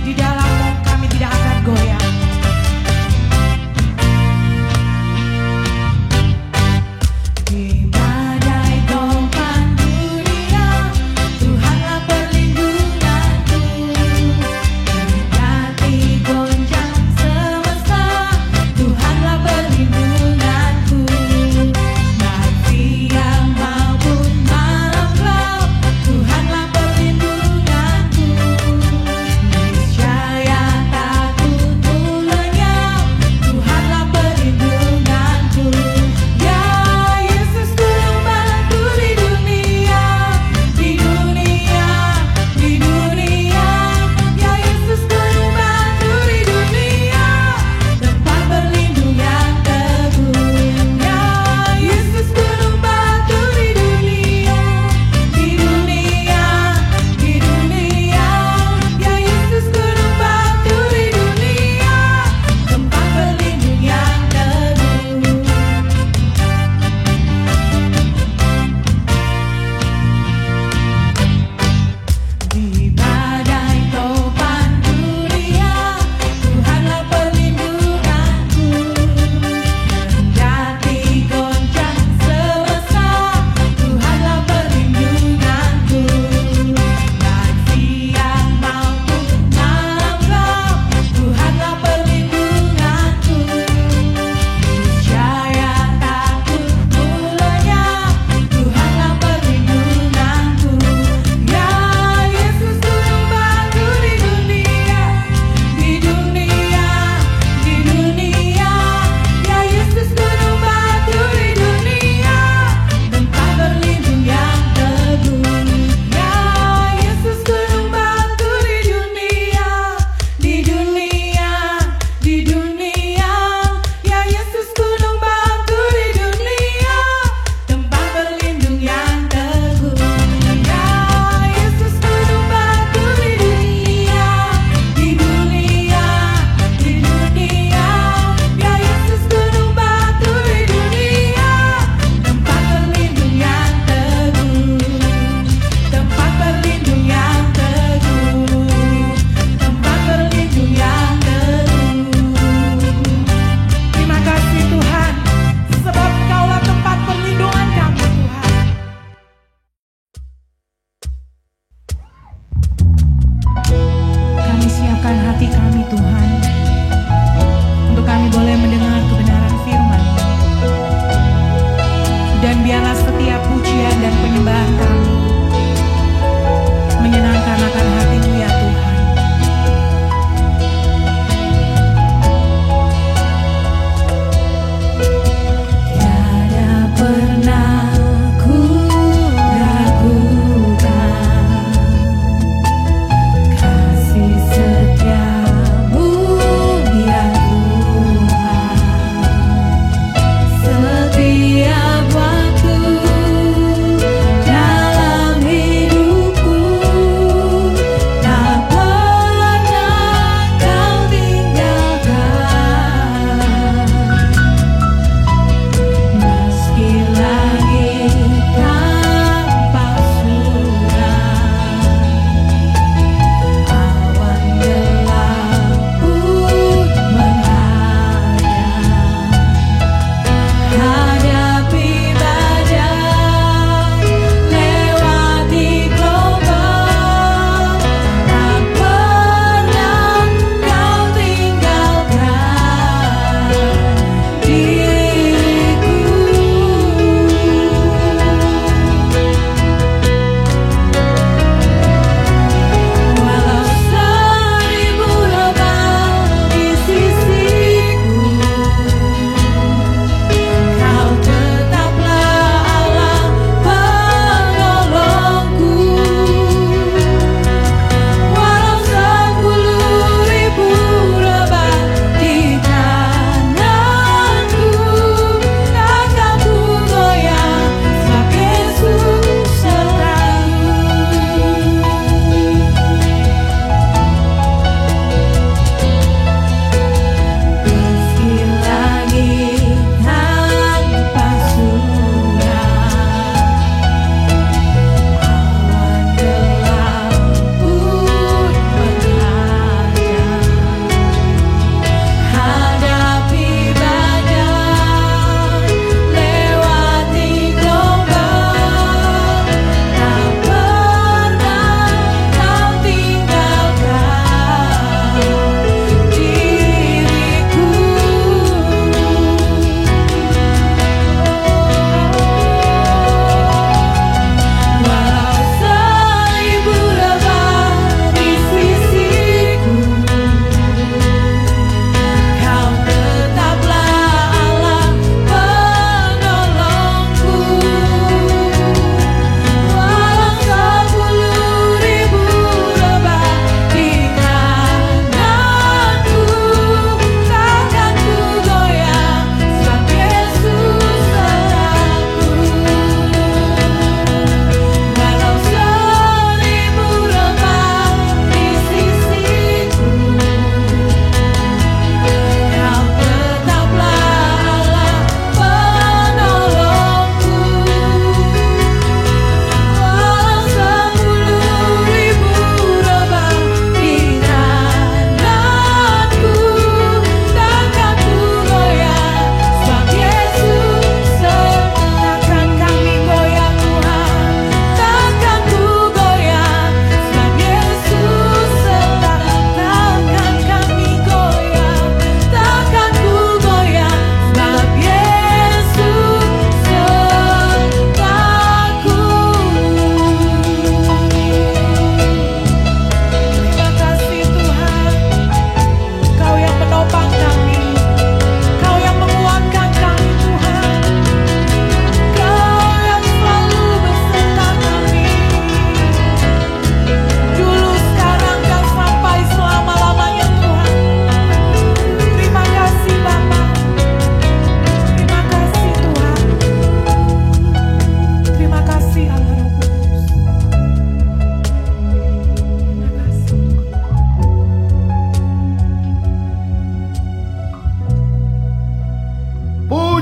Di dalam-Mu kami tidak akan goyah.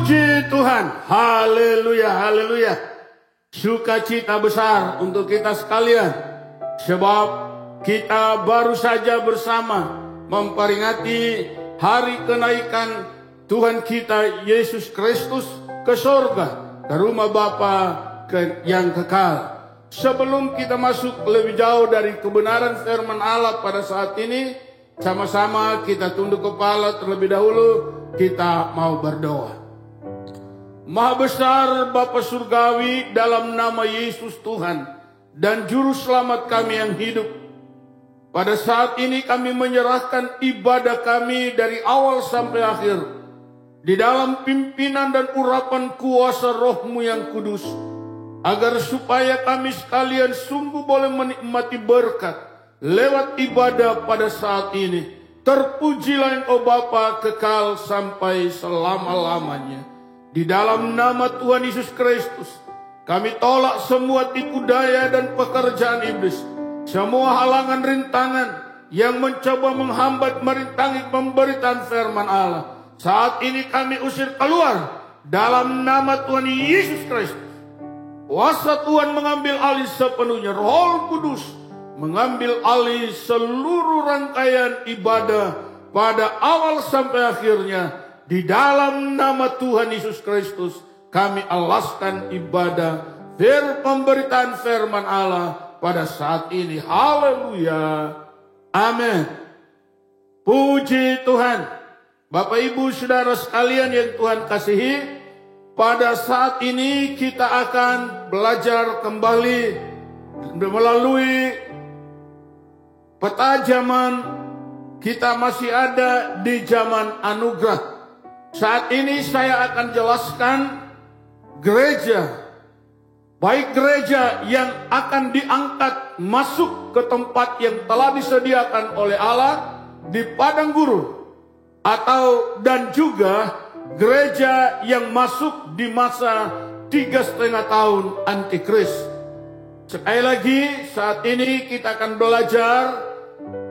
Puji Tuhan, haleluya, haleluya. Sukacita besar untuk kita sekalian, sebab kita baru saja bersama memperingati hari kenaikan Tuhan kita Yesus Kristus ke surga, ke rumah Bapa yang kekal. Sebelum kita masuk lebih jauh dari kebenaran firman Allah pada saat ini, sama-sama kita tunduk kepala terlebih dahulu, kita mau berdoa. Maha besar Bapa Surgawi, dalam nama Yesus Tuhan dan Juru Selamat kami yang hidup, pada saat ini kami menyerahkan ibadah kami dari awal sampai akhir di dalam pimpinan dan urapan kuasa Roh-Mu yang kudus, agar supaya kami sekalian sungguh boleh menikmati berkat lewat ibadah pada saat ini. Terpujilah Engkau Bapa kekal sampai selama-lamanya. Di dalam nama Tuhan Yesus Kristus, kami tolak semua tipu daya dan pekerjaan iblis, semua halangan rintangan yang mencoba menghambat merintangi pemberitaan firman Allah. Saat ini kami usir keluar dalam nama Tuhan Yesus Kristus. Kuasa Tuhan mengambil alih sepenuhnya. Roh Kudus mengambil alih seluruh rangkaian ibadah pada awal sampai akhirnya. Di dalam nama Tuhan Yesus Kristus kami alaskan ibadah pemberitaan firman Allah pada saat ini. Haleluya. Amin. Puji Tuhan. Bapak Ibu Saudara sekalian yang Tuhan kasihi, pada saat ini kita akan belajar kembali melalui peta zaman. Kita masih ada di zaman anugerah. Saat ini saya akan jelaskan gereja, baik gereja yang akan diangkat masuk ke tempat yang telah disediakan oleh Allah di padang gurun, dan juga gereja yang masuk di masa 3,5 tahun antikris. Sekali lagi, saat ini kita akan belajar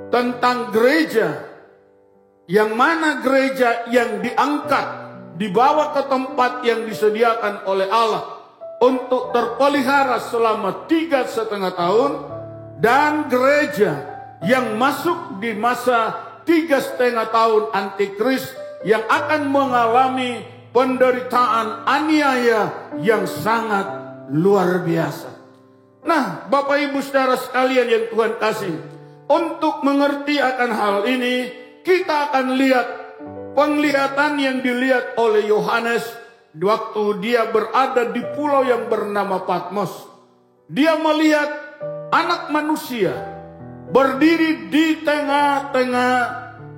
tentang gereja, yang mana gereja yang diangkat, dibawa ke tempat yang disediakan oleh Allah untuk terpelihara selama 3,5 tahun, dan gereja yang masuk di masa 3,5 tahun antikris yang akan mengalami penderitaan aniaya yang sangat luar biasa. Nah, Bapak Ibu Saudara sekalian yang Tuhan kasih, untuk mengerti akan hal ini, kita akan lihat penglihatan yang dilihat oleh Yohanes waktu dia berada di pulau yang bernama Patmos. Dia melihat anak manusia berdiri di tengah-tengah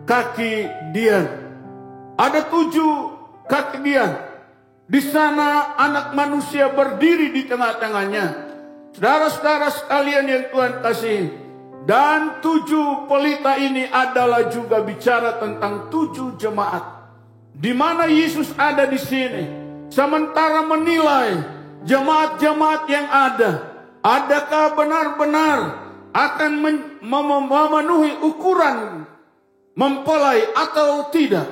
kaki dia. Ada 7 kaki dia. Di sana anak manusia berdiri di tengah-tengahnya. Saudara-saudara sekalian yang Tuhan kasih, dan 7 pelita ini adalah juga bicara tentang 7 jemaat, di mana Yesus ada di sini, sementara menilai jemaat-jemaat yang ada, adakah benar-benar akan memenuhi ukuran mempelai atau tidak.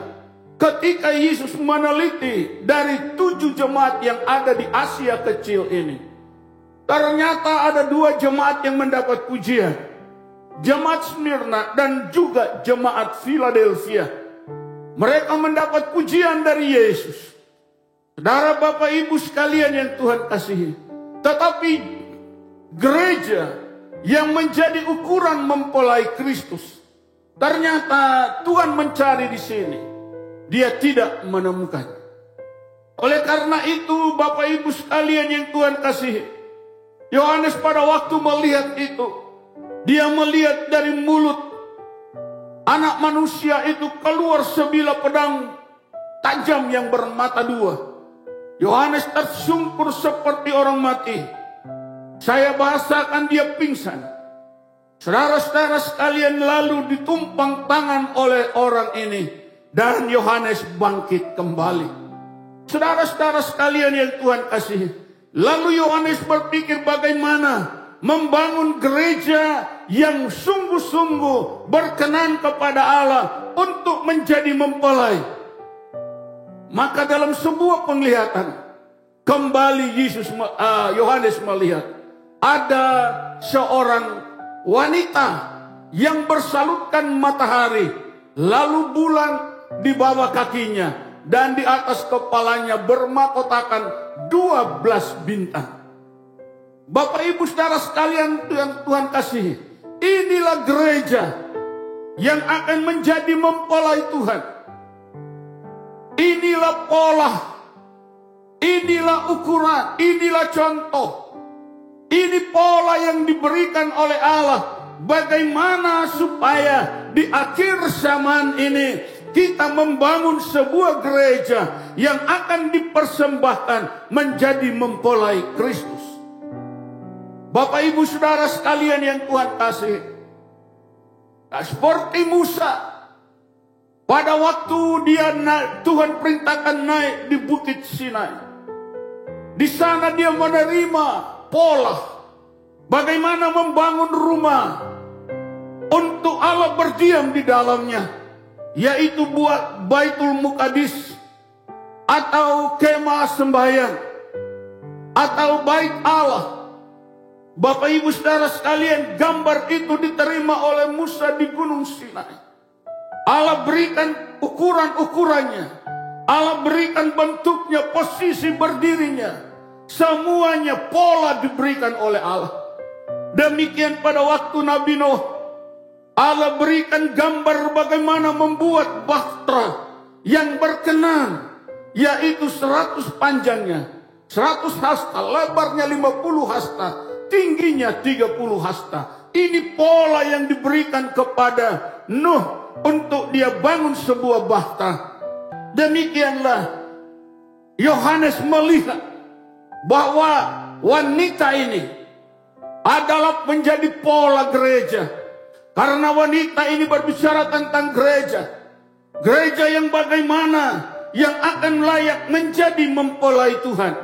Ketika Yesus meneliti dari 7 jemaat yang ada di Asia kecil ini, ternyata ada 2 jemaat yang mendapat pujian. Jemaat Smyrna dan juga jemaat Philadelphia. Mereka mendapat pujian dari Yesus. Saudara Bapak Ibu sekalian yang Tuhan kasihi, tetapi gereja yang menjadi ukuran mempelai Kristus, ternyata Tuhan mencari di sini. Dia tidak menemukan. Oleh karena itu Bapak Ibu sekalian yang Tuhan kasihi, Yohanes pada waktu melihat itu, dia melihat dari mulut anak manusia itu keluar sebilah pedang tajam yang bermata 2. Yohanes tersungkur seperti orang mati. Saya bahasakan dia pingsan. Saudara-saudara sekalian, lalu ditumpang tangan oleh orang ini, dan Yohanes bangkit kembali. Saudara-saudara sekalian yang Tuhan kasihi, lalu Yohanes berpikir bagaimana membangun gereja yang sungguh-sungguh berkenan kepada Allah untuk menjadi mempelai. Maka dalam sebuah penglihatan, kembali Yohanes melihat ada seorang wanita yang bersalutkan matahari, lalu bulan di bawah kakinya, dan di atas kepalanya bermahkotakan 12 bintang. Bapak Ibu Saudara sekalian yang Tuhan kasihi, inilah gereja yang akan menjadi mempelai Tuhan. Inilah pola, inilah ukuran, inilah contoh. Ini pola yang diberikan oleh Allah, bagaimana supaya di akhir zaman ini kita membangun sebuah gereja yang akan dipersembahkan menjadi mempelai Kristus. Bapak Ibu Saudara sekalian yang Tuhan kasih, seperti Musa, pada waktu Tuhan perintahkan naik di Bukit Sinai, di sana dia menerima pola bagaimana membangun rumah untuk Allah berdiam di dalamnya, yaitu buat Baitul Muqaddis atau kemah sembahyang atau bait Allah. Bapak Ibu Saudara sekalian, gambar itu diterima oleh Musa di Gunung Sinai. Allah berikan ukuran-ukurannya, Allah berikan bentuknya, posisi berdirinya, semuanya pola diberikan oleh Allah. Demikian pada waktu Nabi Nuh, Allah berikan gambar bagaimana membuat bahtera yang berkenan, yaitu 100 panjangnya, 100 hasta, lebarnya 50 hasta, tingginya 30 hasta. Ini pola yang diberikan kepada Nuh untuk dia bangun sebuah bahtera. Demikianlah Yohanes melihat bahwa wanita ini adalah menjadi pola gereja. Karena wanita ini berbicara tentang gereja. Gereja yang bagaimana yang akan layak menjadi mempelai Tuhan.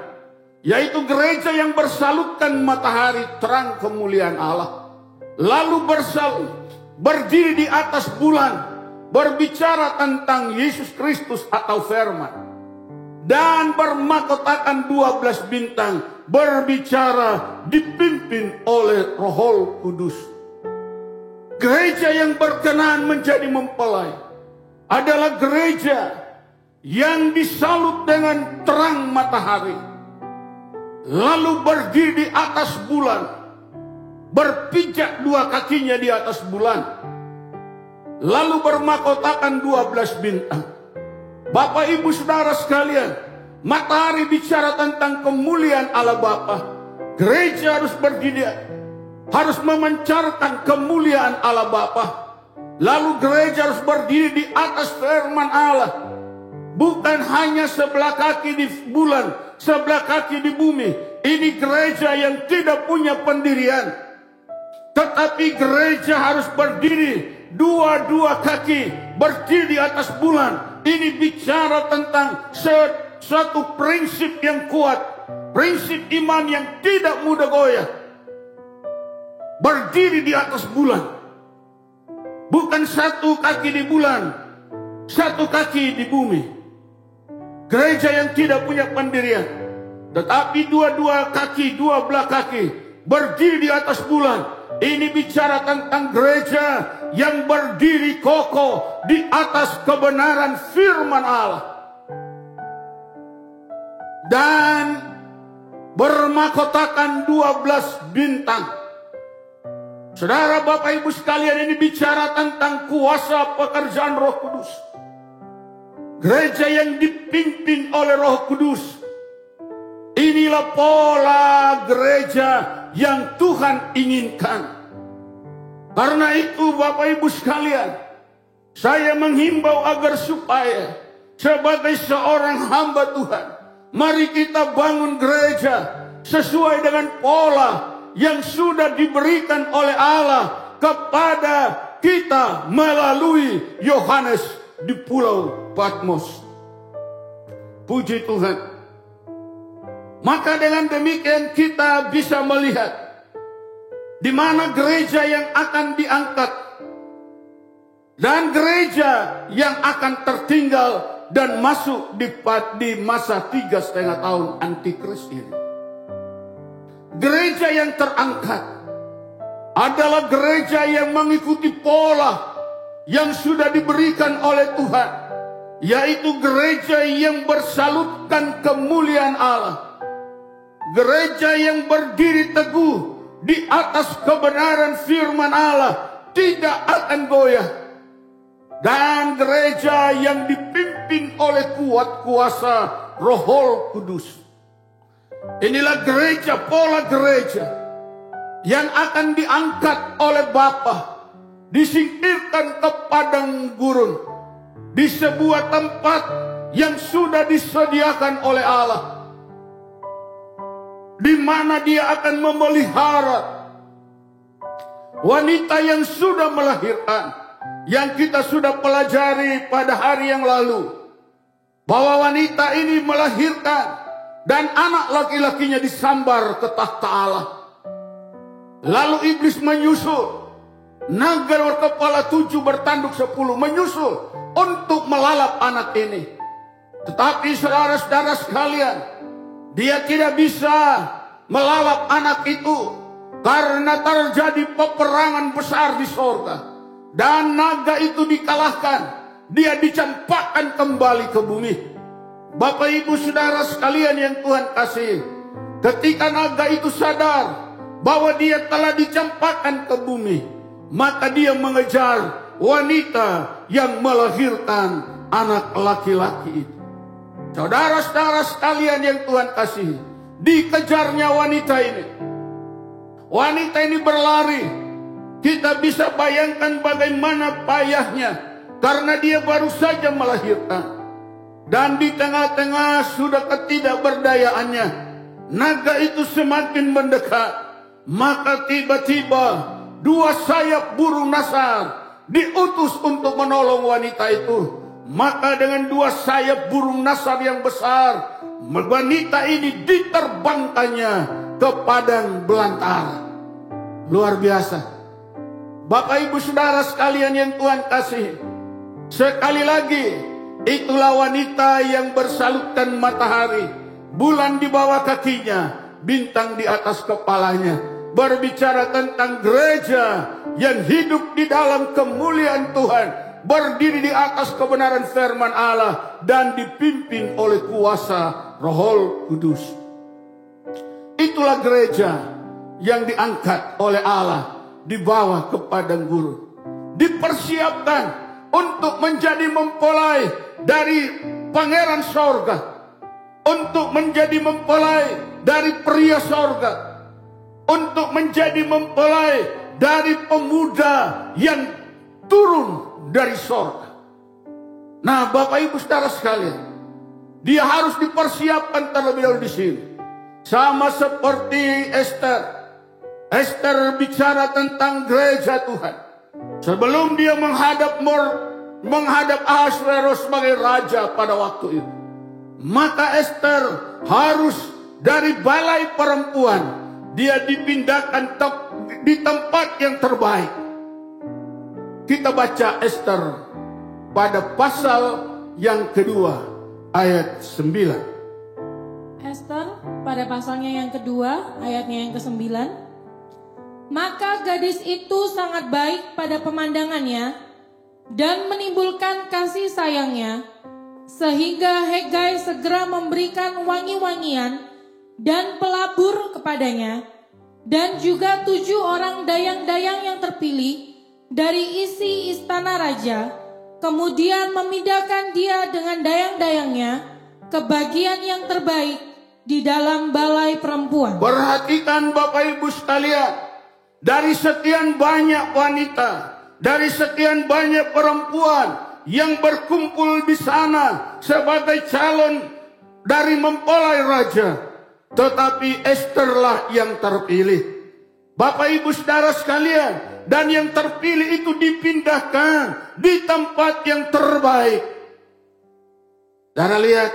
Yaitu gereja yang bersalutkan matahari terang kemuliaan Allah. Lalu berdiri di atas bulan. Berbicara tentang Yesus Kristus atau firman. Dan bermahkotakan 12 bintang, berbicara dipimpin oleh Roh Kudus. Gereja yang berkenan menjadi mempelai adalah gereja yang disalut dengan terang matahari, lalu berdiri di atas bulan, berpijak 2 kakinya di atas bulan, lalu bermahkotakan 12 bintang. Bapak Ibu Saudara sekalian, matahari bicara tentang kemuliaan Allah Bapa. Gereja harus berdiri, harus memancarkan kemuliaan Allah Bapa. Lalu gereja harus berdiri di atas firman Allah. Bukan hanya sebelah kaki di bulan, sebelah kaki di bumi. Ini gereja yang tidak punya pendirian. Tetapi gereja harus berdiri dua kaki, berdiri di atas bulan. Ini bicara tentang suatu prinsip yang kuat, prinsip iman yang tidak mudah goyah. Berdiri di atas bulan, bukan 1 kaki di bulan, 1 kaki di bumi. Gereja yang tidak punya pendirian, tetapi dua kaki, 2 belah kaki berdiri di atas bulan. Ini bicara tentang gereja yang berdiri kokoh di atas kebenaran firman Allah. Dan bermahkotakan 12 bintang. Saudara Bapak Ibu sekalian, ini bicara tentang kuasa pekerjaan Roh Kudus. Gereja yang dipimpin oleh Roh Kudus. Inilah pola gereja yang Tuhan inginkan. Karena itu Bapak Ibu sekalian, saya menghimbau agar supaya sebagai seorang hamba Tuhan, mari kita bangun gereja sesuai dengan pola yang sudah diberikan oleh Allah kepada kita melalui Yohanes di Pulau Patmos. Puji Tuhan. Maka dengan demikian kita bisa melihat di mana gereja yang akan diangkat dan gereja yang akan tertinggal dan masuk di masa 3,5 tahun antikris ini. Gereja yang terangkat adalah gereja yang mengikuti pola yang sudah diberikan oleh Tuhan, yaitu gereja yang bersalutkan kemuliaan Allah, gereja yang berdiri teguh di atas kebenaran firman Allah, tidak akan goyah, dan gereja yang dipimpin oleh kuat kuasa Roh Kudus. Inilah gereja, pola gereja yang akan diangkat oleh Bapa, disingkirkan ke padang gurun, di sebuah tempat yang sudah disediakan oleh Allah, di mana Dia akan memelihara wanita yang sudah melahirkan, yang kita sudah pelajari pada hari yang lalu, bahwa wanita ini melahirkan dan anak laki-lakinya disambar ke takhta Allah. Lalu iblis menyusul, naga berkepala 7 bertanduk 10 menyusul untuk melalap anak ini. Tetapi saudara-saudara sekalian, dia tidak bisa melalap anak itu karena terjadi peperangan besar di sorga, dan naga itu dikalahkan. Dia dicampakkan kembali ke bumi. Bapak ibu saudara sekalian yang Tuhan kasih, ketika naga itu sadar bahwa dia telah dicampakkan ke bumi, maka dia mengejar wanita yang melahirkan anak laki-laki itu. Saudara-saudara sekalian yang Tuhan kasih, dikejarnya wanita ini. Wanita ini berlari. Kita bisa bayangkan bagaimana payahnya, karena dia baru saja melahirkan. Dan di tengah-tengah sudah ketidakberdayaannya, naga itu semakin mendekat. Maka tiba-tiba 2 sayap burung nasar diutus untuk menolong wanita itu. Maka dengan 2 sayap burung nasar yang besar, wanita ini diterbangkannya ke padang belantara. Luar biasa. Bapak ibu saudara sekalian yang Tuhan kasih, sekali lagi, itulah wanita yang bersalutkan matahari, bulan di bawah kakinya, bintang di atas kepalanya. Berbicara tentang gereja yang hidup di dalam kemuliaan Tuhan, berdiri di atas kebenaran firman Allah, dan dipimpin oleh kuasa Roh Kudus. Itulah gereja yang diangkat oleh Allah, dibawa ke padang gurun, dipersiapkan untuk menjadi mempelai dari pangeran sorga, untuk menjadi mempelai dari pria sorga, untuk menjadi mempelai dari pemuda yang turun dari sorga. Nah, Bapak Ibu saudara sekalian, dia harus dipersiapkan terlebih dahulu di sini. Sama seperti Esther. Esther bicara tentang gereja Tuhan. Sebelum dia menghadap Ahasveros sebagai raja pada waktu itu, maka Esther harus dari balai perempuan, dia dipindahkan di tempat yang terbaik. Kita baca Esther pada pasal yang kedua ayat 9. Esther pada pasalnya yang kedua ayatnya yang ke-9. Maka gadis itu sangat baik pada pemandangannya dan menimbulkan kasih sayangnya, sehingga Hegai segera memberikan wangi-wangian dan pelabur kepadanya, dan juga 7 orang dayang-dayang yang terpilih dari isi istana raja, kemudian memindahkan dia dengan dayang-dayangnya ke bagian yang terbaik di dalam balai perempuan. Perhatikan Bapak Ibu sekalian, dari sekian banyak wanita, dari sekian banyak perempuan yang berkumpul di sana sebagai calon dari mempelai raja, tetapi Estherlah yang terpilih. Bapak Ibu saudara sekalian, dan yang terpilih itu dipindahkan di tempat yang terbaik. Saudara lihat,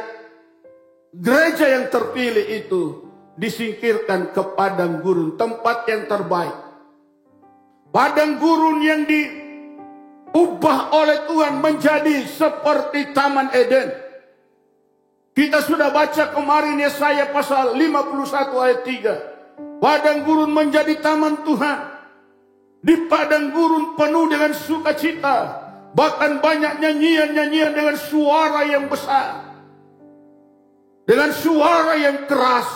gereja yang terpilih itu disingkirkan ke padang gurun, tempat yang terbaik. Padang gurun yang ubah oleh Tuhan menjadi seperti Taman Eden. Kita sudah baca kemarin Yesaya pasal 51 ayat 3. Padang gurun menjadi taman Tuhan. Di padang gurun penuh dengan sukacita. Bahkan banyak nyanyian-nyanyian dengan suara yang besar. Dengan suara yang keras.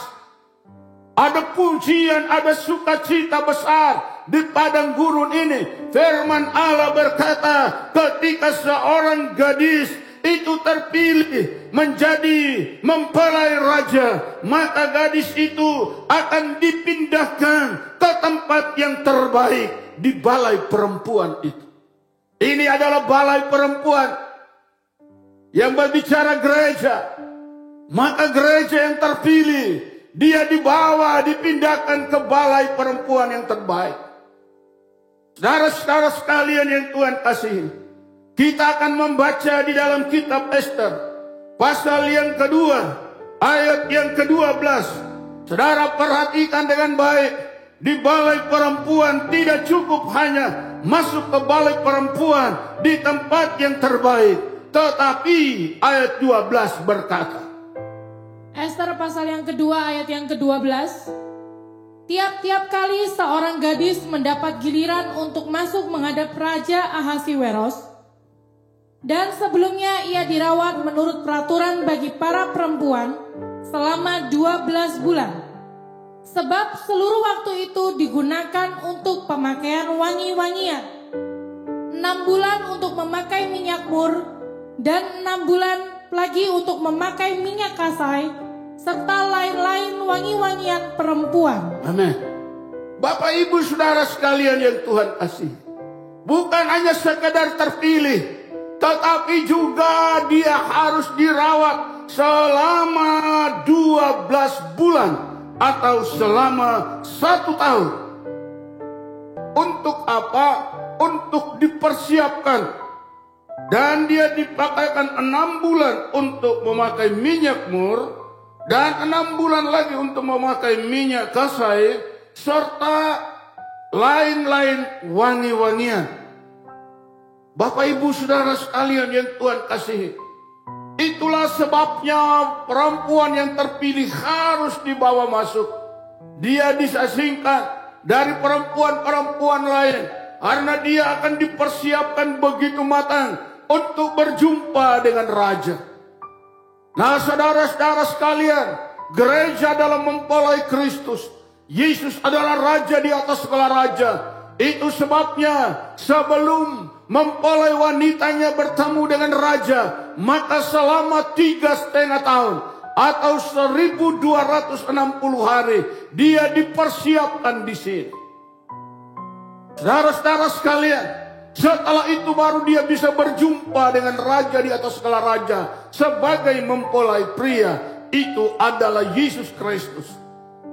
Ada pujian, ada sukacita besar di padang gurun ini. Firman Allah berkata, ketika seorang gadis itu terpilih menjadi mempelai raja, maka gadis itu akan dipindahkan ke tempat yang terbaik di balai perempuan itu. Ini adalah balai perempuan yang berbicara gereja. Maka gereja yang terpilih, dia dibawa, dipindahkan ke balai perempuan yang terbaik. Saudara-saudara sekalian yang Tuhan kasihi, kita akan membaca di dalam kitab Ester, pasal yang kedua, ayat yang ke-12. Saudara perhatikan dengan baik, di balai perempuan tidak cukup hanya masuk ke balai perempuan di tempat yang terbaik, tetapi ayat 12 berkata, Ester pasal yang kedua ayat yang ke-12. Tiap-tiap kali seorang gadis mendapat giliran untuk masuk menghadap Raja Ahasiweros, dan sebelumnya ia dirawat menurut peraturan bagi para perempuan selama 12 bulan. Sebab seluruh waktu itu digunakan untuk pemakaian wangi-wangian. 6 bulan untuk memakai minyak mur, dan 6 bulan lagi untuk memakai minyak kasai, serta lain-lain wangi-wangian perempuan. Amin. Bapak ibu saudara sekalian yang Tuhan kasih, bukan hanya sekedar terpilih, tetapi juga dia harus dirawat selama 12 bulan atau selama 1 tahun. Untuk apa? Untuk dipersiapkan. Dan dia dipakaikan 6 bulan untuk memakai minyak mur, dan 6 bulan lagi untuk memakai minyak kasai, serta lain-lain wangi-wangian. Bapak ibu saudara sekalian yang Tuhan kasihi, itulah sebabnya perempuan yang terpilih harus dibawa masuk. Dia disasingkan dari perempuan-perempuan lain, karena dia akan dipersiapkan begitu matang untuk berjumpa dengan raja. Nah saudara-saudara sekalian, gereja dalam mempelai Kristus, Yesus adalah raja di atas segala raja. Itu sebabnya sebelum mempelai wanitanya bertemu dengan raja, maka selama 3,5 tahun atau 1260 hari dia dipersiapkan di sini. Saudara-saudara sekalian, setelah itu baru dia bisa berjumpa dengan raja di atas segala raja sebagai mempelai pria. Itu adalah Yesus Kristus.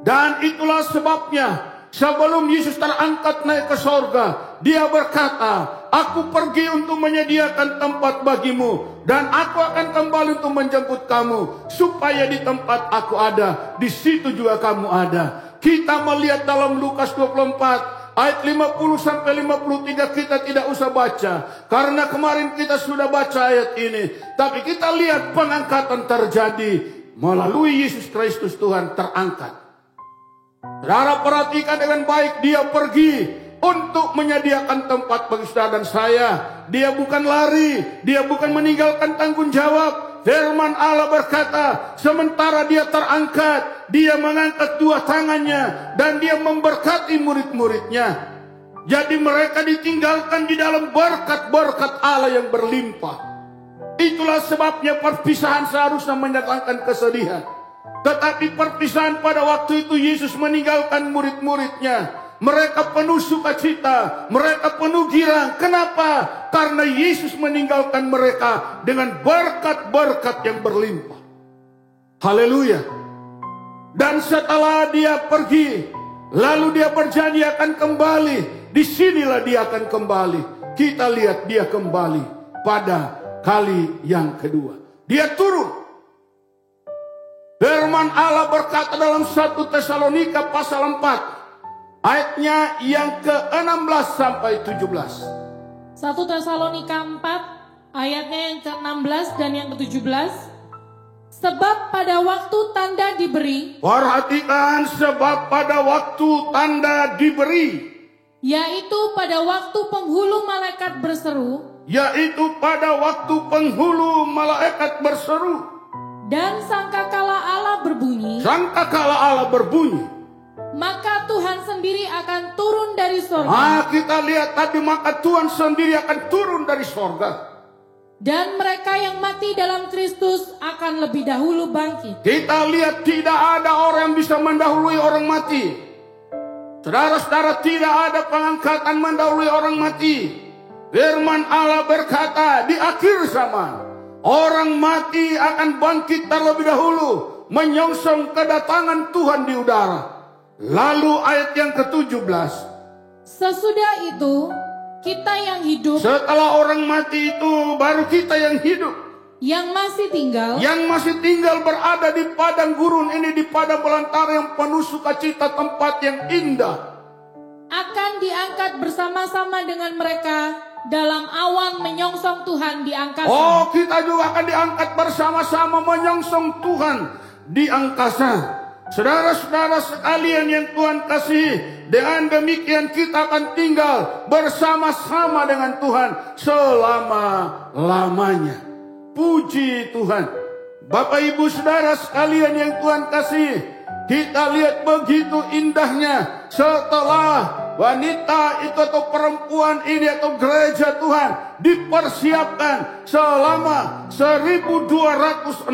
Dan itulah sebabnya sebelum Yesus terangkat naik ke sorga, dia berkata, aku pergi untuk menyediakan tempat bagimu, dan aku akan kembali untuk menjemput kamu, supaya di tempat aku ada, di situ juga kamu ada. Kita melihat dalam Lukas 24 ayat 50 sampai 53, kita tidak usah baca karena kemarin kita sudah baca ayat ini. Tapi kita lihat pengangkatan terjadi melalui Yesus Kristus. Tuhan terangkat. Saudara perhatikan dengan baik, dia pergi untuk menyediakan tempat bagi saudara dan saya. Dia bukan lari, dia bukan meninggalkan tanggung jawab. Firman Allah berkata, sementara dia terangkat, dia mengangkat 2 tangannya dan dia memberkati murid-muridnya. Jadi mereka ditinggalkan di dalam berkat-berkat Allah yang berlimpah. Itulah sebabnya perpisahan seharusnya mendatangkan kesedihan. Tetapi perpisahan pada waktu itu Yesus meninggalkan murid-muridnya. Mereka penuh sukacita, mereka penuh girang. Kenapa? Karena Yesus meninggalkan mereka dengan berkat-berkat yang berlimpah. Haleluya. Dan setelah dia pergi, lalu dia berjanji akan kembali. Disinilah dia akan kembali. Kita lihat dia kembali pada kali yang kedua. Dia turun. Firman Allah berkata dalam 1 Tesalonika pasal 4. Ayatnya yang ke-16 sampai 17. 1 Tesalonika 4 ayatnya yang ke-16 dan yang ke-17. Sebab pada waktu tanda diberi, Perhatikan, sebab pada waktu tanda diberi, yaitu pada waktu penghulu malaikat berseru, yaitu pada waktu penghulu malaikat berseru, dan sangkakala Allah berbunyi, sangkakala Allah berbunyi. maka Tuhan sendiri akan turun dari sorga, Kita lihat tadi, maka Tuhan sendiri akan turun dari sorga. dan mereka yang mati dalam Kristus akan lebih dahulu bangkit. Kita lihat tidak ada orang yang bisa mendahului orang mati. Saudara-saudara, tidak ada pengangkatan mendahului orang mati. Firman Allah berkata di akhir zaman, orang mati akan bangkit terlebih dahulu, menyongsong kedatangan Tuhan di udara. Lalu ayat yang ke-17. Sesudah itu, kita yang hidup, Setelah orang mati itu, baru kita yang hidup. yang masih tinggal, Yang masih tinggal berada di padang gurun ini, di padang belantara yang penuh sukacita, tempat yang indah, akan diangkat bersama-sama dengan mereka dalam awan menyongsong Tuhan di angkasa. Kita juga akan diangkat bersama-sama menyongsong Tuhan di angkasa. Saudara-saudara sekalian yang Tuhan kasih, dengan demikian kita akan tinggal bersama-sama dengan Tuhan selama-lamanya. Puji Tuhan. Bapak Ibu Saudara sekalian yang Tuhan kasih, kita lihat begitu indahnya setelah wanita itu atau perempuan ini atau gereja Tuhan dipersiapkan selama 1260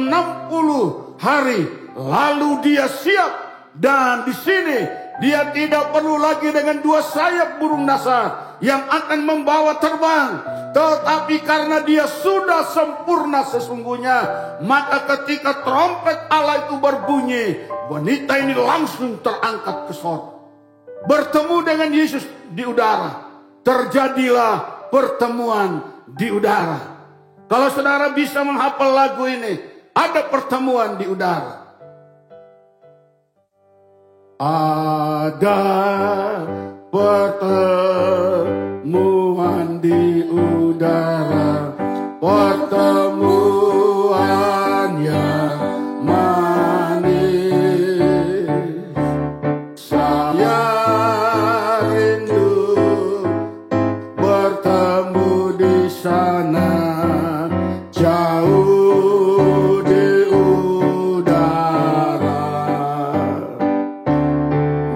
hari. Lalu dia siap, dan di sini dia tidak perlu lagi dengan 2 sayap burung nasar yang akan membawa terbang, tetapi karena dia sudah sempurna sesungguhnya, maka ketika trompet Allah itu berbunyi, wanita ini langsung terangkat ke sorga, bertemu dengan Yesus di udara. Terjadilah pertemuan di udara. Kalau saudara bisa menghafal lagu ini, ada pertemuan di udara. Ada pertemuan di udara, pertemuan yang manis. Saya rindu bertemu di sana, jauh di udara.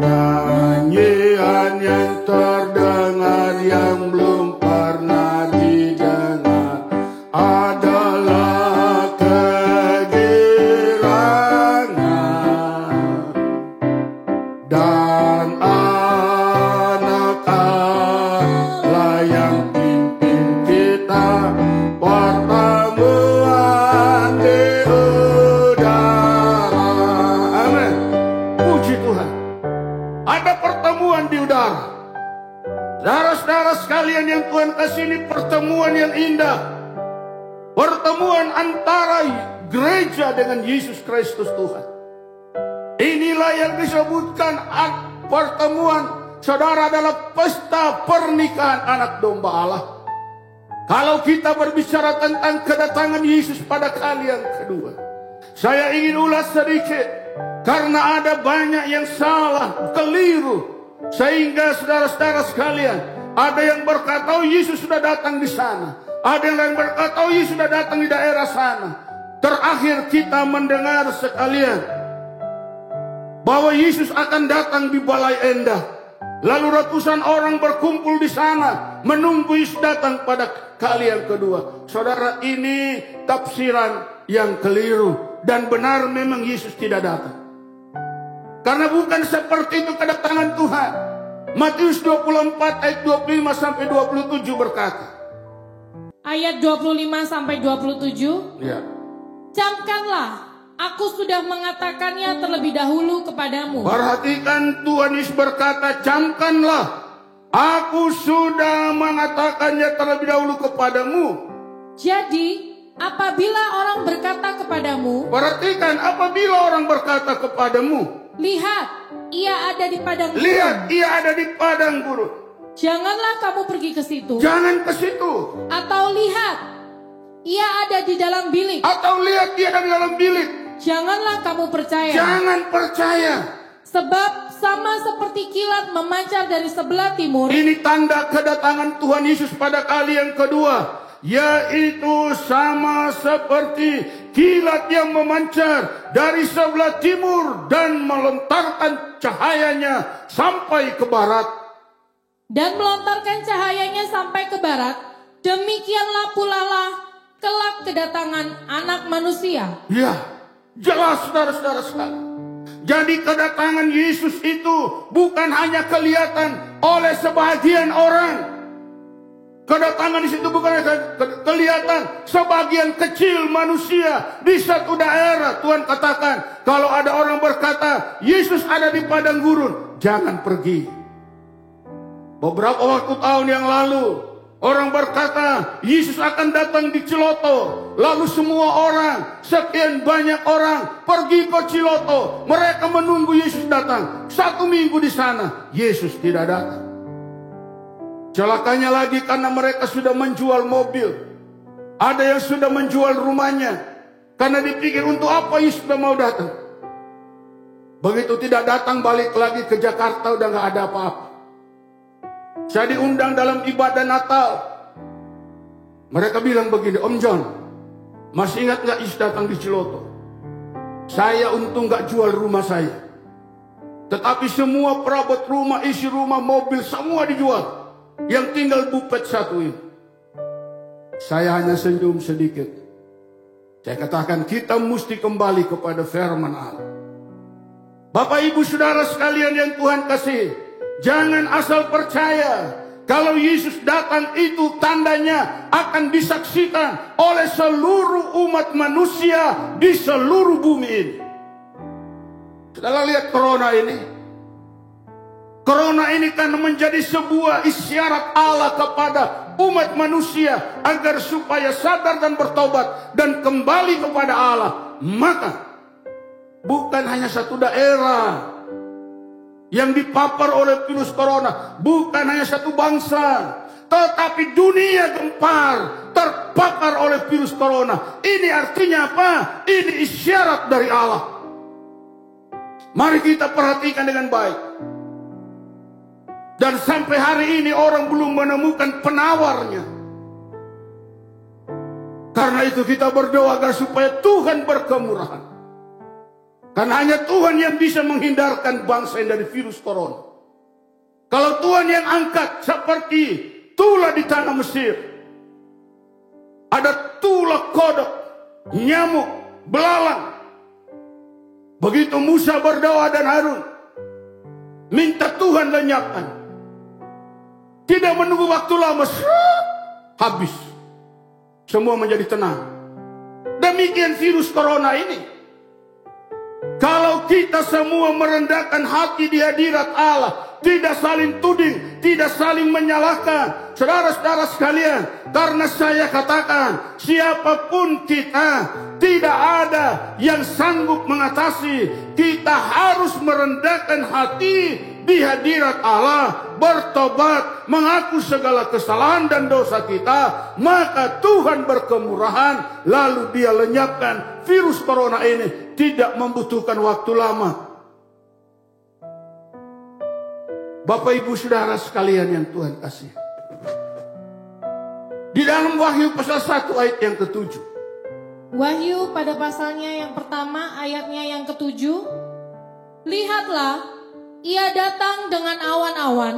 Nyanyian yang terdengar yang belum pernah didengar adalah kegirangan, dan anak Allah yang pimpin kita, pertemuan di udara. Amin. Puji Tuhan. Ada pertemuan di udara. Saudara-saudara sekalian yang Tuhan kasih, ini pertemuan yang indah. Pertemuan antara gereja dengan Yesus Kristus Tuhan. Inilah yang disebutkan pertemuan saudara adalah pesta pernikahan anak domba Allah. Kalau kita berbicara tentang kedatangan Yesus pada kali yang kedua, saya ingin ulas sedikit, karena ada banyak yang salah, keliru, sehingga saudara-saudara sekalian, ada yang berkata, oh Yesus sudah datang di sana. Ada yang lain berkata, oh Yesus sudah datang di daerah sana. Terakhir kita mendengar sekalian, bahwa Yesus akan datang di Balai Endah. Lalu ratusan orang berkumpul di sana, menunggu Yesus datang pada kali yang kedua. Saudara, ini tafsiran yang keliru. Dan benar memang Yesus tidak datang. Karena bukan seperti itu kedatangan Tuhan. Matius 24 ayat 25 sampai 27 berkata. Ayat 25 sampai 27. Ya. Camkanlah, aku sudah mengatakannya terlebih dahulu kepadamu. Perhatikan, Tuhan Yesus berkata, camkanlah, aku sudah mengatakannya terlebih dahulu kepadamu. Jadi, apabila orang berkata kepadamu, Perhatikan, apabila orang berkata kepadamu, lihat, ia ada di padang gurun. lihat, ia ada di padang gurun. Janganlah kamu pergi ke situ. Jangan ke situ. Atau lihat, ia ada di dalam bilik. Atau lihat dia ada di dalam bilik. Janganlah kamu percaya. Jangan percaya. Sebab sama seperti kilat memancar dari sebelah timur. Ini tanda kedatangan Tuhan Yesus pada kali yang kedua. Yaitu sama seperti kilat yang memancar dari sebelah timur dan melontarkan cahayanya sampai ke barat. Dan melontarkan cahayanya sampai ke barat. Demikianlah pula lah kelak kedatangan Anak Manusia. Ya, jelas saudara-saudara sekalian. Jadi kedatangan Yesus itu bukan hanya kelihatan oleh sebagian orang. Kedatangan di situ bukan hanya kelihatan sebagian kecil manusia di satu daerah. Tuhan katakan, kalau ada orang berkata Yesus ada di padang gurun, jangan pergi. Beberapa waktu tahun yang lalu, orang berkata Yesus akan datang di Ciloto. Lalu semua orang, sekian banyak orang pergi ke Ciloto. Mereka menunggu Yesus datang. 1 minggu di sana, Yesus tidak datang. Celakanya lagi karena mereka sudah menjual mobil. Ada yang sudah menjual rumahnya. Karena dipikir untuk apa Yesus sudah mau datang. Begitu tidak datang, balik lagi ke Jakarta udah gak ada apa-apa. Saya diundang dalam ibadah Natal. Mereka bilang begini, Om John, masih ingat gak Yesus datang di Ciloto? Saya untung gak jual rumah saya. Tetapi semua perabot rumah, isi rumah, mobil, semua dijual. Yang tinggal bupet satu ini. Saya hanya senyum sedikit. Saya katakan kita mesti kembali kepada firman Allah. Bapak ibu saudara sekalian yang Tuhan kasih, jangan asal percaya. Kalau Yesus datang itu tandanya akan disaksikan oleh seluruh umat manusia di seluruh bumi ini. Saudara lihat corona ini. Corona ini kan menjadi sebuah isyarat Allah kepada umat manusia agar supaya sadar dan bertobat dan kembali kepada Allah. Maka bukan hanya satu daerah yang dipapar oleh virus corona, bukan hanya satu bangsa, tetapi dunia gempar terpapar oleh virus corona. Ini artinya apa? Ini isyarat dari Allah. Mari kita perhatikan dengan baik. Dan sampai hari ini orang belum menemukan penawarnya. Karena itu kita berdoa agar supaya Tuhan berkemurahan. Karena hanya Tuhan yang bisa menghindarkan bangsa dari virus corona. Kalau Tuhan yang angkat seperti tulah di tanah Mesir. Ada tulah kodok, nyamuk, belalang. Begitu Musa berdoa dan Harun, minta Tuhan lenyapkan. Tidak menunggu waktu lama, habis. Semua menjadi tenang. Demikian virus corona ini. Kalau kita semua merendahkan hati di hadirat Allah, tidak saling tuding, tidak saling menyalahkan, saudara-saudara sekalian, karena saya katakan, siapapun kita, tidak ada yang sanggup mengatasi. Kita harus merendahkan hati di hadirat Allah, bertobat, mengaku segala kesalahan dan dosa kita, maka Tuhan berkemurahan, lalu Dia lenyapkan virus corona ini. Tidak membutuhkan waktu lama. Bapak ibu saudara sekalian yang Tuhan kasih, di dalam Wahyu pasal 1 ayat yang ke-7. Wahyu pada pasalnya yang pertama ayatnya yang ke-7. Lihatlah, Ia datang dengan awan-awan,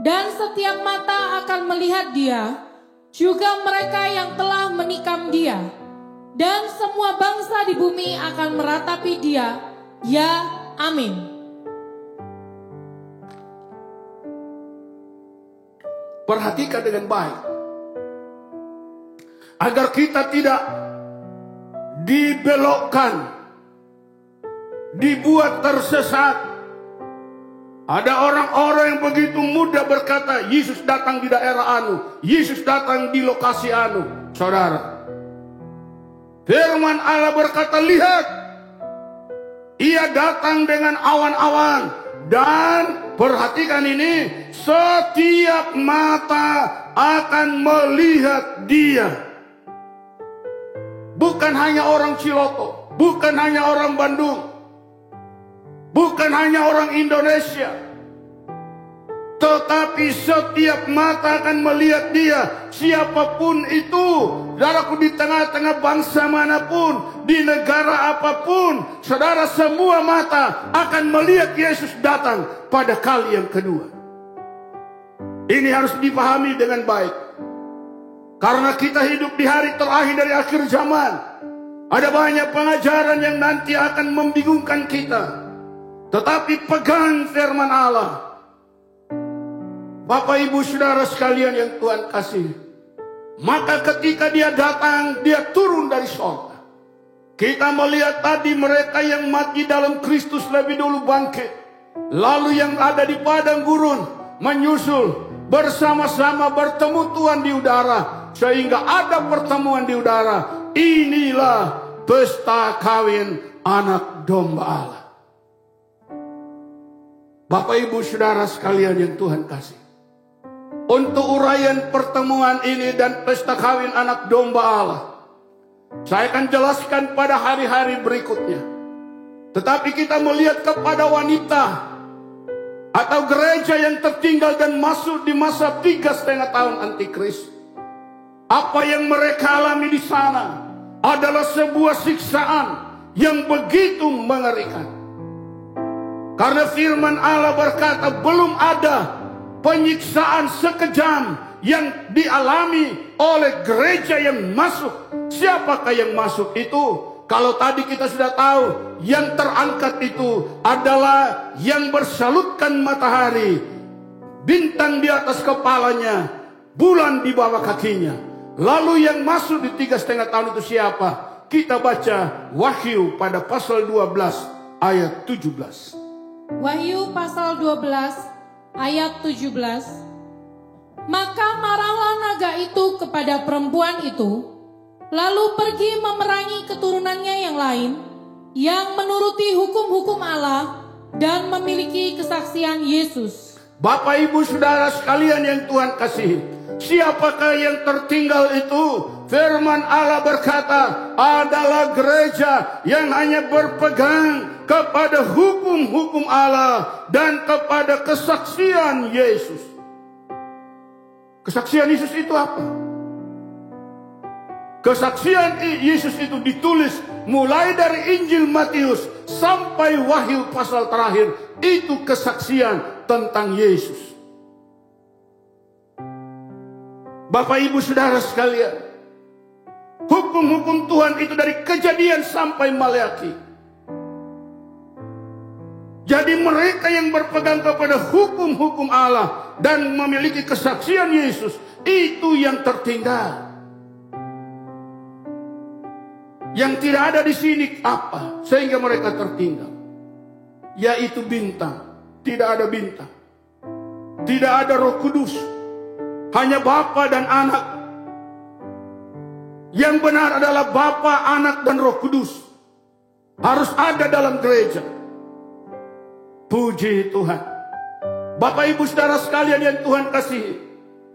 dan setiap mata akan melihat Dia, juga mereka yang telah menikam Dia, dan semua bangsa di bumi akan meratapi Dia. Ya, amin. Perhatikan dengan baik, agar kita tidak dibelokkan, dibuat tersesat. Ada orang-orang yang begitu mudah berkata, Yesus datang di daerah anu, Yesus datang di lokasi anu. Saudara, firman Allah berkata, lihat, Ia datang dengan awan-awan dan perhatikan ini, setiap mata akan melihat Dia. Bukan hanya orang Ciloto, bukan hanya orang Bandung, bukan hanya orang Indonesia, tetapi setiap mata akan melihat Dia. Siapapun itu, saudaraku, di tengah-tengah bangsa manapun, di negara apapun, saudara, semua mata akan melihat Yesus datang pada kali yang kedua. Ini harus dipahami dengan baik, karena kita hidup di hari terakhir dari akhir zaman. Ada banyak pengajaran yang nanti akan membingungkan kita, tetapi pegang firman Allah. Bapak ibu saudara sekalian yang Tuhan kasih, maka ketika Dia datang, Dia turun dari sorga. Kita melihat tadi mereka yang mati dalam Kristus lebih dulu bangkit, lalu yang ada di padang gurun menyusul, bersama-sama bertemu Tuhan di udara, sehingga ada pertemuan di udara. Inilah pesta kawin anak domba Allah. Bapak ibu saudara sekalian yang Tuhan kasih, untuk uraian pertemuan ini dan pesta kawin anak domba Allah, saya akan jelaskan pada hari-hari berikutnya. Tetapi kita melihat kepada wanita atau gereja yang tertinggal dan masuk di masa 3,5 tahun antikris. Apa yang mereka alami di sana adalah sebuah siksaan yang begitu mengerikan. Karena firman Allah berkata, belum ada penyiksaan sekejam yang dialami oleh gereja yang masuk. Siapakah yang masuk itu? Kalau tadi kita sudah tahu, yang terangkat itu adalah yang bersalutkan matahari, bintang di atas kepalanya, bulan di bawah kakinya. Lalu yang masuk di 3,5 tahun itu siapa? Kita baca Wahyu pada pasal 12 ayat 17. Wahyu pasal 12 ayat 17. Maka marahlah naga itu kepada perempuan itu, lalu pergi memerangi keturunannya yang lain, yang menuruti hukum-hukum Allah dan memiliki kesaksian Yesus. Bapak ibu saudara sekalian yang Tuhan kasihi, siapakah yang tertinggal itu? Firman Allah berkata, adalah gereja yang hanya berpegang kepada hukum-hukum Allah dan kepada kesaksian Yesus. Kesaksian Yesus itu apa? Kesaksian Yesus itu ditulis mulai dari Injil Matius sampai Wahyu pasal terakhir. Itu kesaksian tentang Yesus. Bapak ibu saudara sekalian, hukum-hukum Tuhan itu dari Kejadian sampai Maleaki. Jadi mereka yang berpegang kepada hukum-hukum Allah dan memiliki kesaksian Yesus, itu yang tertinggal. Yang tidak ada di sini apa sehingga mereka tertinggal? Yaitu bintang. Tidak ada bintang, tidak ada Roh Kudus, hanya Bapa dan Anak. Yang benar adalah Bapa, Anak, dan Roh Kudus harus ada dalam gereja. Puji Tuhan. Bapak ibu saudara sekalian yang Tuhan kasihi,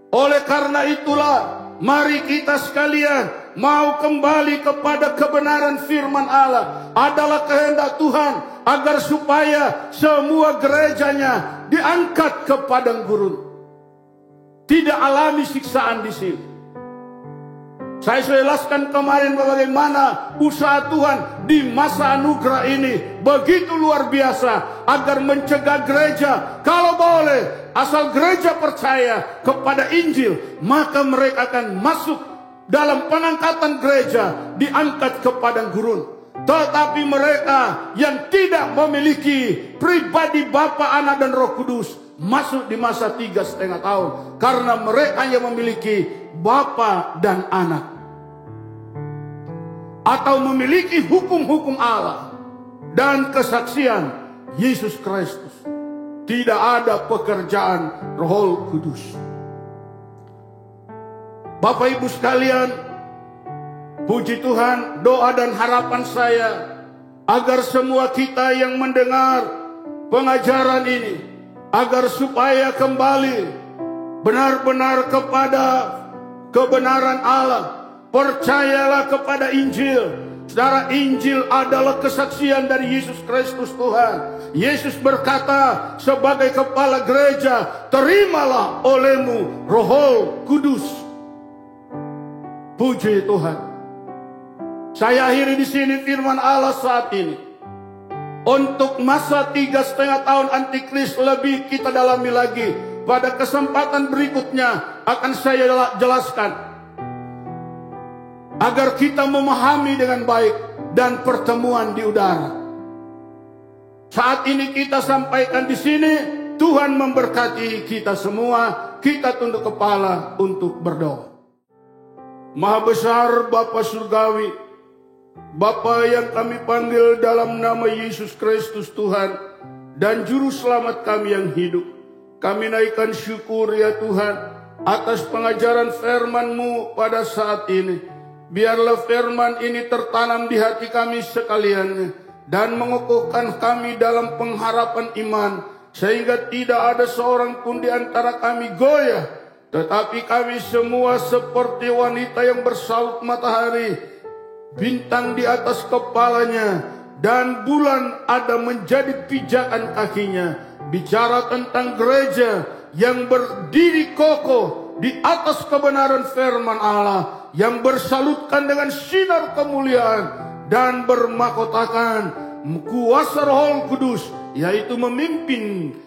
oleh karena itulah mari kita sekalian mau kembali kepada kebenaran firman Allah. Adalah kehendak Tuhan agar supaya semua gerejanya diangkat ke padang gurun, tidak alami siksaan di sini. Saya sudah jelaskan kemarin bagaimana usaha Tuhan di masa anugerah ini begitu luar biasa agar mencegah gereja, kalau boleh, asal gereja percaya kepada Injil, maka mereka akan masuk dalam pengangkatan gereja, diangkat ke padang gurun. Tetapi mereka yang tidak memiliki pribadi Bapa, Anak, dan Roh Kudus masuk di masa 3,5 tahun, karena mereka yang memiliki Bapa dan Anak, atau memiliki hukum-hukum Allah dan kesaksian Yesus Kristus. Tidak ada pekerjaan Roh Kudus. Bapak ibu sekalian, puji Tuhan, doa dan harapan saya agar semua kita yang mendengar pengajaran ini agar supaya kembali benar-benar kepada kebenaran Allah. Percayalah kepada Injil. Saudara, Injil adalah kesaksian dari Yesus Kristus Tuhan. Yesus berkata sebagai kepala gereja, terimalah olehmu Roh Kudus. Puji Tuhan. Saya akhiri di sini firman Allah saat ini. Untuk masa 3,5 tahun Antikris lebih kita dalami lagi. Pada kesempatan berikutnya akan saya jelaskan. Agar kita memahami dengan baik dan pertemuan di udara. Saat ini kita sampaikan di sini, Tuhan memberkati kita semua. Kita tunduk kepala untuk berdoa. Maha besar Bapa Surgawi, Bapa yang kami panggil dalam nama Yesus Kristus Tuhan dan Juru Selamat kami yang hidup. Kami naikkan syukur ya Tuhan atas pengajaran firman-Mu pada saat ini. Biarlah firman ini tertanam di hati kami sekalian dan mengukuhkan kami dalam pengharapan iman, sehingga tidak ada seorang pun di antara kami goyah, tetapi kami semua seperti wanita yang bersaut matahari, bintang di atas kepalanya dan bulan ada menjadi pijakan kakinya. Bicara tentang gereja yang berdiri kokoh di atas kebenaran firman Allah, yang bersalutkan dengan sinar kemuliaan dan bermahkotakan kuasa Roh Kudus, yaitu memimpin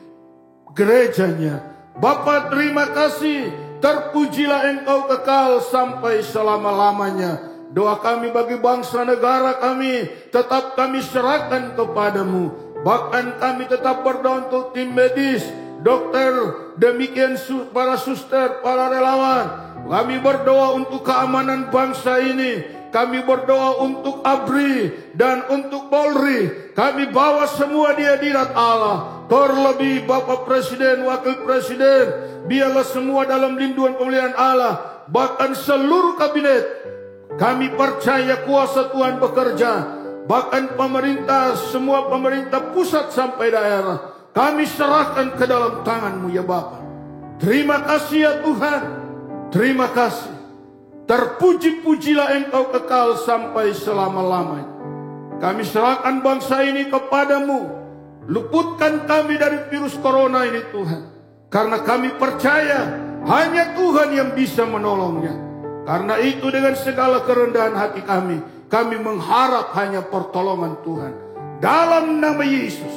gerejanya. Bapa, terima kasih, terpujilah Engkau kekal sampai selama-lamanya. Doa kami bagi bangsa negara kami tetap kami serahkan kepadamu. Bahkan kami tetap berdoa untuk tim medis, dokter, demikian para suster, para relawan. Kami berdoa untuk keamanan bangsa ini. Kami berdoa untuk ABRI dan untuk Polri. Kami bawa semua di hadirat Allah. Terlebih Bapak Presiden, Wakil Presiden, biarlah semua dalam lindungan pemeliharaan Allah. Bahkan seluruh kabinet, kami percaya kuasa Tuhan bekerja. Bahkan pemerintah, semua pemerintah pusat sampai daerah, kami serahkan ke dalam tangan-Mu ya Bapa. Terima kasih ya Tuhan. Terima kasih. Terpuji-pujilah Engkau kekal sampai selama-lamanya. Kami serahkan bangsa ini kepadamu. Luputkan kami dari virus corona ini Tuhan. Karena kami percaya hanya Tuhan yang bisa menolongnya. Karena itu dengan segala kerendahan hati kami mengharap hanya pertolongan Tuhan. Dalam nama Yesus,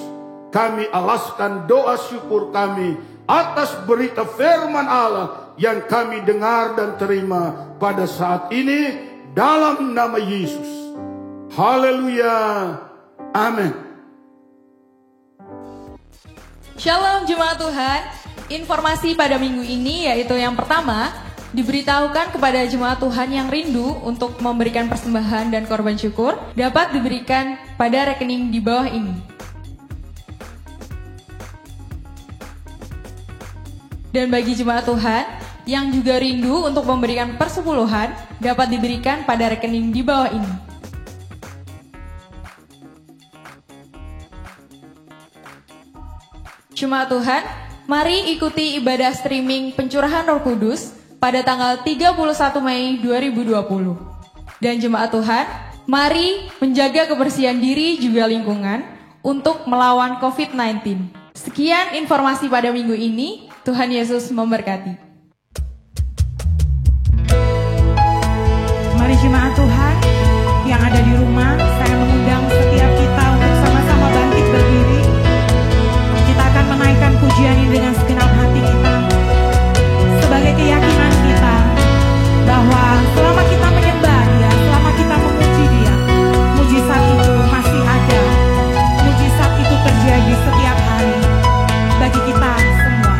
kami alaskan doa syukur kami atas berita firman Allah yang kami dengar dan terima pada saat ini dalam nama Yesus. Haleluya. Amin. Shalom jemaat Tuhan. Informasi pada minggu ini yaitu yang pertama, diberitahukan kepada jemaat Tuhan yang rindu untuk memberikan persembahan dan korban syukur dapat diberikan pada rekening di bawah ini. Dan bagi jemaat Tuhan yang juga rindu untuk memberikan persepuluhan dapat diberikan pada rekening di bawah ini. Jemaat Tuhan, mari ikuti ibadah streaming pencurahan Roh Kudus pada tanggal 31 Mei 2020. Dan jemaat Tuhan, mari menjaga kebersihan diri juga lingkungan untuk melawan COVID-19. Sekian informasi pada minggu ini. Tuhan Yesus memberkati. Mari jemaat Tuhan yang ada di rumah, saya mengundang setiap kita untuk sama-sama bangkit berdiri. Kita akan menaikkan pujian ini dengan segenap hati kita. Sebagai keyakinan kita bahwa selama kita menyembah Dia, selama kita memuji Dia, mujizat itu masih ada. Mujizat itu terjadi setiap hari bagi kita semua.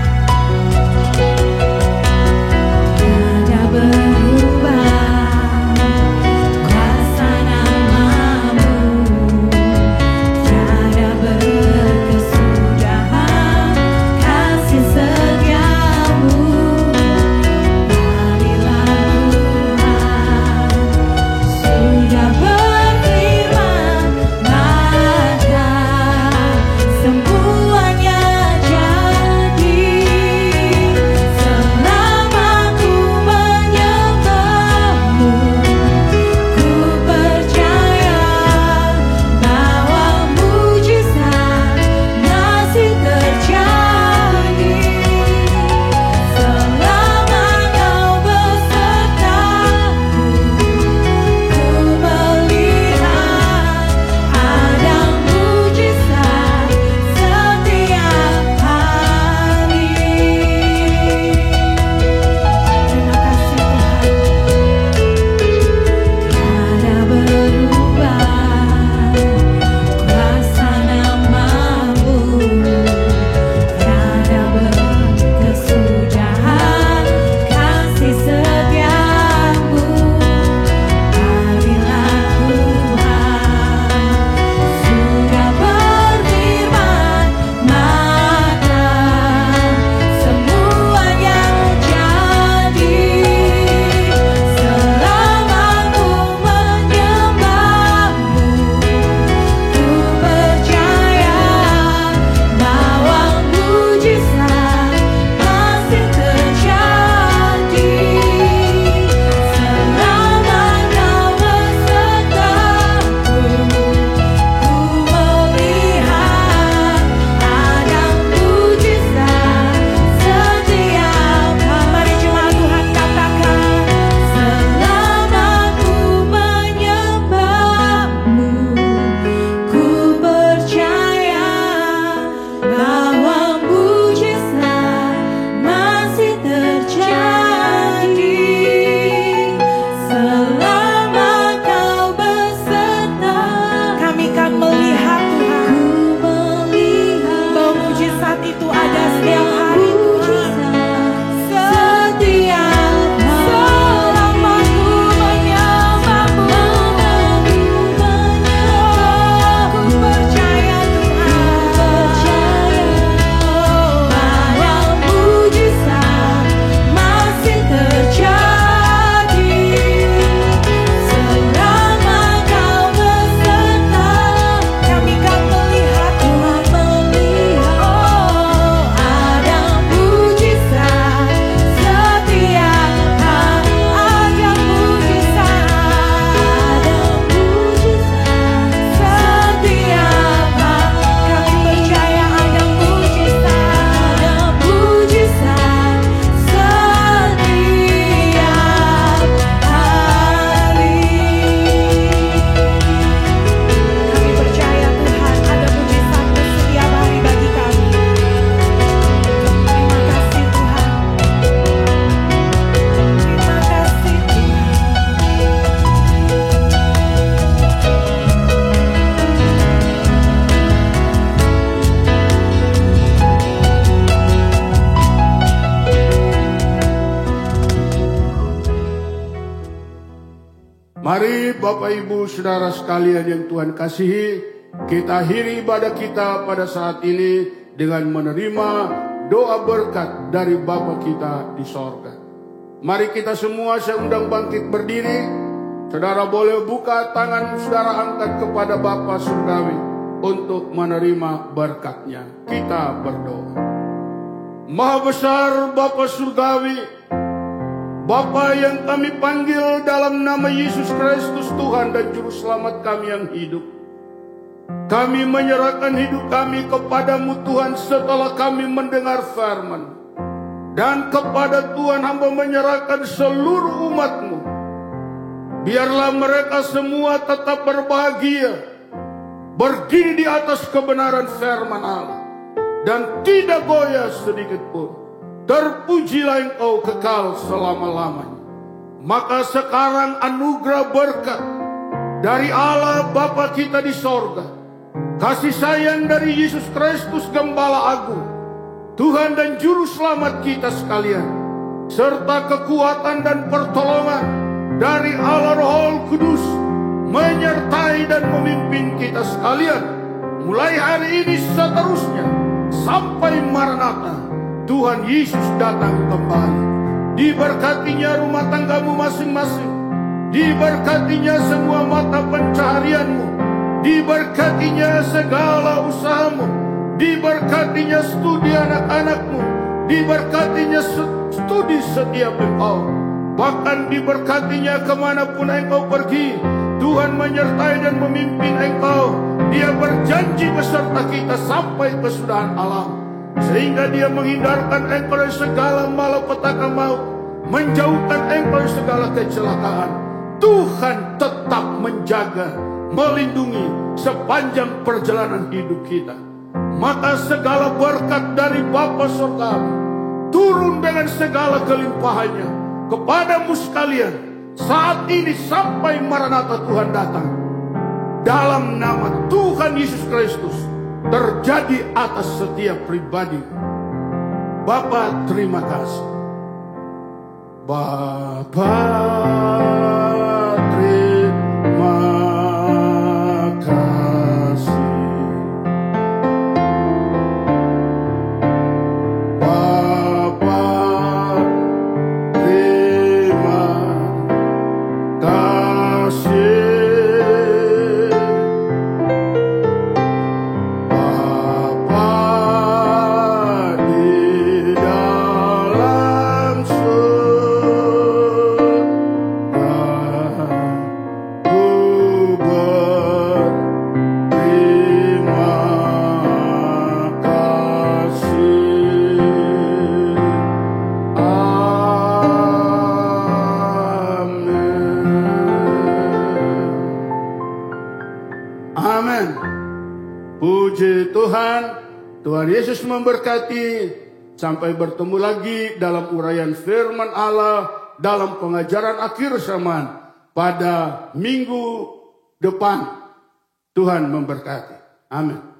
Mari Bapak Ibu Saudara sekalian yang Tuhan kasihi, kita akhiri ibadah kita pada saat ini dengan menerima doa berkat dari Bapa kita di sorga. Mari kita semua, saya undang bangkit berdiri. Saudara boleh buka tangan saudara, angkat kepada Bapa surgawi untuk menerima berkatnya. Kita berdoa. Maha besar Bapa surgawi, Bapa yang kami panggil dalam nama Yesus Kristus Tuhan dan Juru Selamat kami yang hidup. Kami menyerahkan hidup kami kepadamu Tuhan setelah kami mendengar firman. Dan kepada Tuhan hamba menyerahkan seluruh umat-Mu. Biarlah mereka semua tetap berbahagia, berdiri di atas kebenaran firman Allah, dan tidak goyah sedikit pun. Terpujilah Engkau kekal selama-lamanya. Maka sekarang anugerah berkat dari Allah Bapa kita di sorga, kasih sayang dari Yesus Kristus Gembala Agung, Tuhan dan Juru Selamat kita sekalian, serta kekuatan dan pertolongan dari Allah Roh Kudus menyertai dan memimpin kita sekalian, mulai hari ini seterusnya sampai Maranatha Tuhan Yesus datang kembali. Diberkatinya rumah tanggamu masing-masing, diberkatinya semua mata pencaharianmu, diberkatinya segala usahamu, diberkatinya studi anak-anakmu, diberkatinya studi setiap engkau, bahkan diberkatinya kemanapun engkau pergi. Tuhan menyertai dan memimpin engkau. Dia berjanji beserta kita sampai kesudahan alam, sehingga dia menghindarkan engkau dari segala malapetaka maut, menjauhkan engkau dari segala kecelakaan. Tuhan tetap menjaga, melindungi sepanjang perjalanan hidup kita. Maka segala berkat dari Bapa Surgawi turun dengan segala kelimpahannya kepadamu sekalian saat ini sampai Maranatha Tuhan datang. Dalam nama Tuhan Yesus Kristus terjadi atas setiap pribadi. Bapa terima kasih. Bapa terima kasih. Bapa terima kasih. Puji Tuhan, Tuhan Yesus memberkati. Sampai bertemu lagi dalam uraian firman Allah dalam pengajaran akhir zaman pada minggu depan. Tuhan memberkati. Amin.